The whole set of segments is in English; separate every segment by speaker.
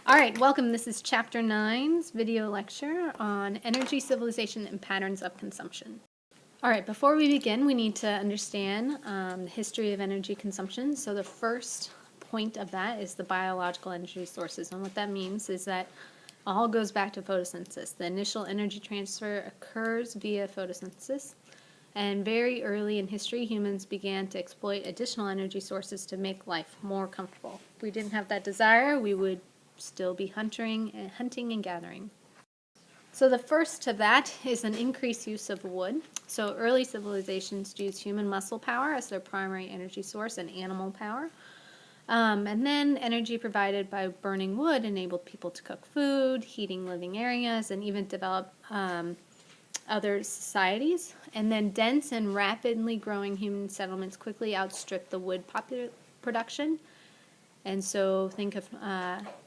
Speaker 1: All right, welcome. This is Chapter 9's video lecture on energy, civilization, and patterns of consumption. All right, before we begin, we need to understand the history of energy consumption. So the first point of that is the biological energy sources. And what that means is that all goes back to photosynthesis. The initial energy transfer occurs via photosynthesis. And very early in history, humans began to exploit additional energy sources to make life more comfortable. If we didn't have that desire, we would still be hunting and gathering. So the first of that is an increased use of wood. So early civilizations used human muscle power as their primary energy source and animal power. And then energy provided by burning wood enabled people to cook food, heating living areas, and even develop other societies. And then dense and rapidly growing human settlements quickly outstripped the wood production. And so think of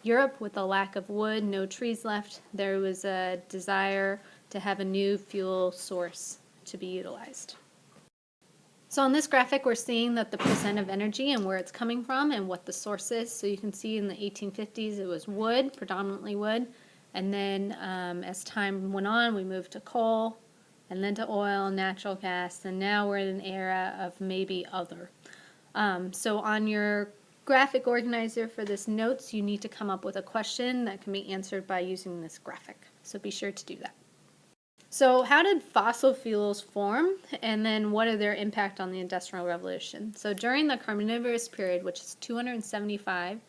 Speaker 1: Europe with a lack of wood, no trees left. There was a desire to have a new fuel source to be utilized. So on this graphic, we're seeing that the percent of energy and where it's coming from and what the source is. So you can see in the 1850s, it was wood, predominantly wood. And then as time went on, we moved to coal, and then to oil, natural gas, and now we're in an era of maybe other. So on your graphic organizer for this notes, you need to come up with a question that can be answered by using this graphic. So be sure to do that. So how did fossil fuels form, and then what are their impact on the Industrial Revolution? So during the Carnivorous period, which is 275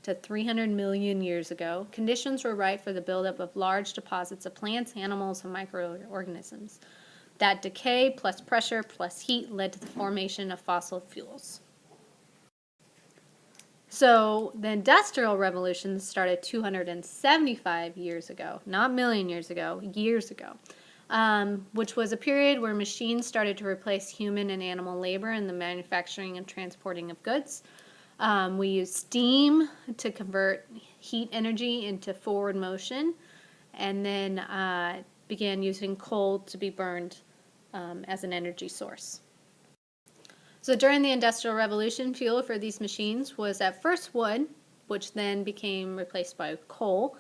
Speaker 1: to 300 million years ago, conditions were right for the buildup of large deposits of plants, animals, and microorganisms. That decay plus pressure plus heat led to the formation of fossil fuels. So the Industrial Revolution started 275 years ago, not million years ago, years ago, which was a period where machines started to replace human and animal labor in the manufacturing and transporting of goods. We used steam to convert heat energy into forward motion, and then began using coal to be burned as an energy source. So during the Industrial Revolution, fuel for these machines was at first wood, which then became replaced by coal.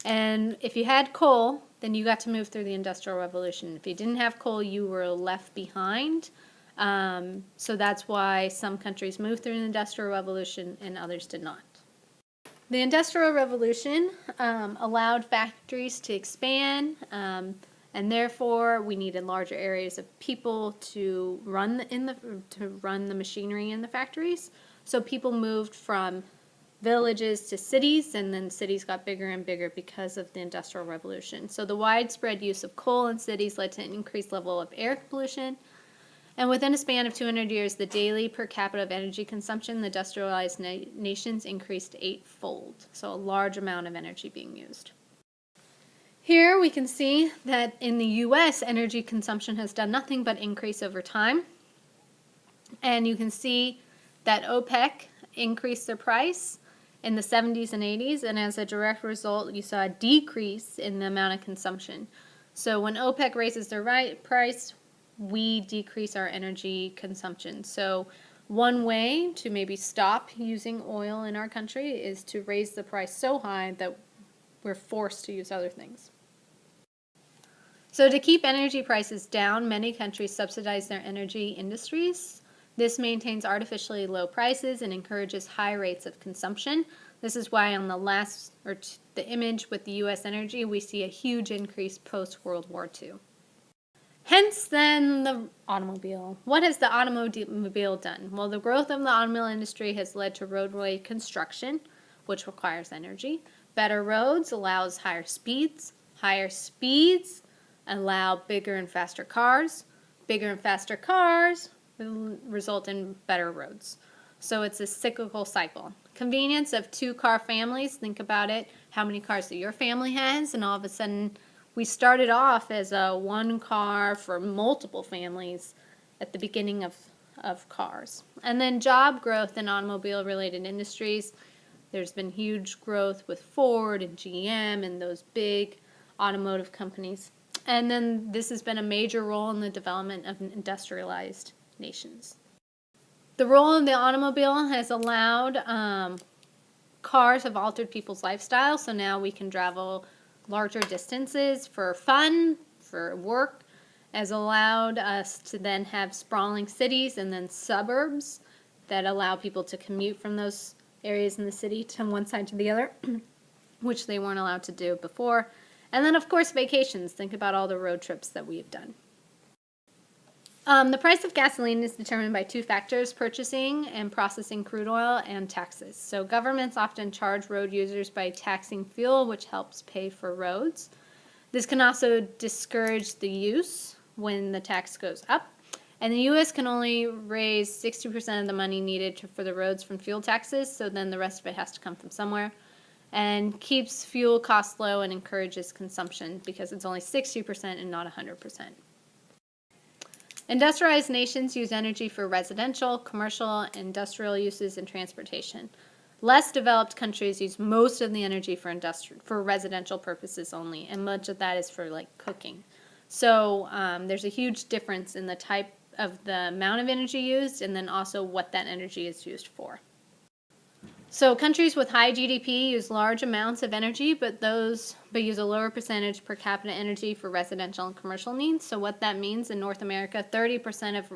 Speaker 1: And if you had coal, then you got to move through the Industrial Revolution. If you didn't have coal, you were left behind. So that's why some countries moved through the Industrial Revolution and others did not. The Industrial Revolution allowed factories to expand, and therefore we needed larger areas of people to run the machinery in the factories. So people moved from villages to cities, and then cities got bigger and bigger because of the Industrial Revolution. So the widespread use of coal in cities led to an increased level of air pollution. And within a span of 200 years, the daily per capita of energy consumption in the industrialized nations increased 8-fold. So a large amount of energy being used. Here we can see that in the U.S., energy consumption has done nothing but increase over time. And you can see that OPEC increased their price in the 70s and 80s, and as a direct result, you saw a decrease in the amount of consumption. So when OPEC raises their price, we decrease our energy consumption. So one way to maybe stop using oil in our country is to raise the price so high that we're forced to use other things. So to keep energy prices down, many countries subsidize their energy industries. This maintains artificially low prices and encourages high rates of consumption. This is why on the image with the U.S. energy, we see a huge increase post-World War II. Hence then the automobile. What has the automobile done? Well, the growth of the automobile industry has led to roadway construction, which requires energy. Better roads allows higher speeds. Higher speeds allow bigger and faster cars. Bigger and faster cars result in better roads. So it's a cyclical cycle. Convenience of two-car families. Think about it. How many cars that your family has, and all of a sudden we started off as a one car for multiple families at the beginning of cars. And then job growth in automobile-related industries. There's been huge growth with Ford and GM and those big automotive companies. And then this has been a major role in the development of industrialized nations. The role of the automobile has allowed cars have altered people's lifestyle, so now we can travel larger distances for fun, for work, has allowed us to then have sprawling cities and then suburbs that allow people to commute from those areas in the city to one side to the other, which they weren't allowed to do before. And then, of course, vacations. Think about all the road trips that we've done. The price of gasoline is determined by two factors: purchasing and processing crude oil, and taxes. So governments often charge road users by taxing fuel, which helps pay for roads. This can also discourage the use when the tax goes up. And the U.S. can only raise 60% of the money needed for the roads from fuel taxes, so then the rest of it has to come from somewhere. And keeps fuel costs low and encourages consumption because it's only 60% and not 100%. Industrialized nations use energy for residential, commercial, industrial uses, and transportation. Less developed countries use most of the energy for residential purposes only, and much of that is for like cooking. So there's a huge difference in the type of the amount of energy used, and then also what that energy is used for. So countries with high GDP use large amounts of energy, but use a lower percentage per capita energy for residential and commercial needs. So what that means in North America, 30% of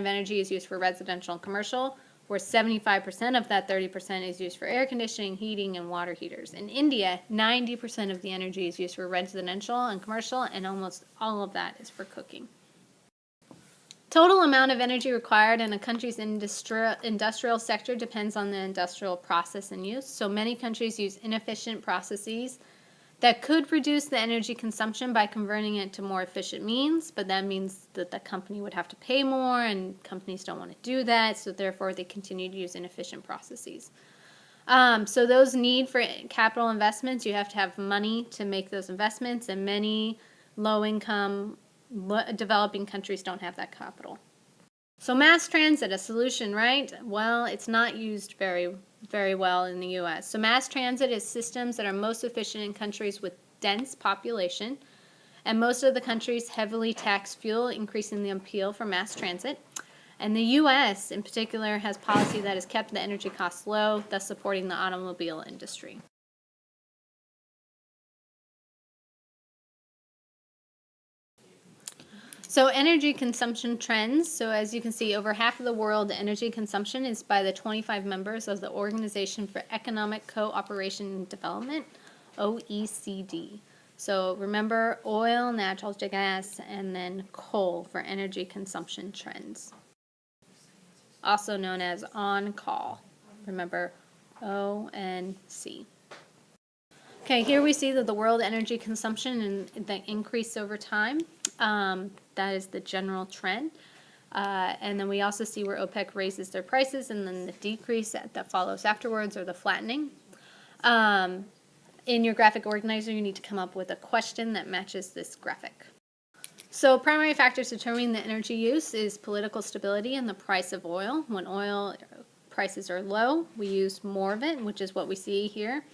Speaker 1: energy is used for residential and commercial, where 75% of that 30% is used for air conditioning, heating, and water heaters. In India, 90% of the energy is used for residential and commercial, and almost all of that is for cooking. Total amount of energy required in a country's industrial sector depends on the industrial process and use. So many countries use inefficient processes that could reduce the energy consumption by converting it to more efficient means, but that means that the company would have to pay more, and companies don't want to do that, so therefore they continue to use inefficient processes. So those need for capital investments, you have to have money to make those investments, and many low-income developing countries don't have that capital. So mass transit, a solution, right? Well, it's not used very, very well in the U.S. So mass transit is systems that are most efficient in countries with dense population, and most of the countries heavily tax fuel, increasing the appeal for mass transit. And the U.S. in particular has policy that has kept the energy costs low, thus supporting the automobile industry. So energy consumption trends. So as you can see, over half of the world energy consumption is by the 25 members of the Organization for Economic Cooperation and Development, OECD. So remember, oil, natural gas, and then coal for energy consumption trends. Also known as on-call. Remember, ONC. Okay, here we see that the world energy consumption and the increase over time. That is the general trend. And then we also see where OPEC raises their prices and then the decrease that follows afterwards, or the flattening. In your graphic organizer, you need to come up with a question that matches this graphic. So primary factors determining the energy use is political stability and the price of oil. When oil prices are low, we use more of it, which is what we see here.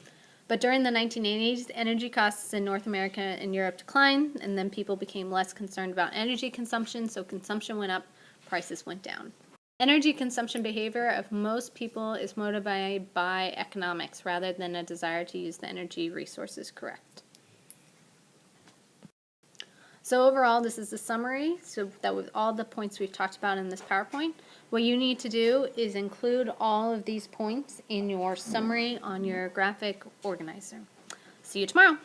Speaker 1: But during the 1980s, energy costs in North America and Europe declined, and then people became less concerned about energy consumption, so consumption went up, prices went down. Energy consumption behavior of most people is motivated by economics rather than a desire to use the energy resources correct. So overall, this is a summary, so that with all the points we've talked about in this PowerPoint. What you need to do is include all of these points in your summary on your graphic organizer. See you tomorrow.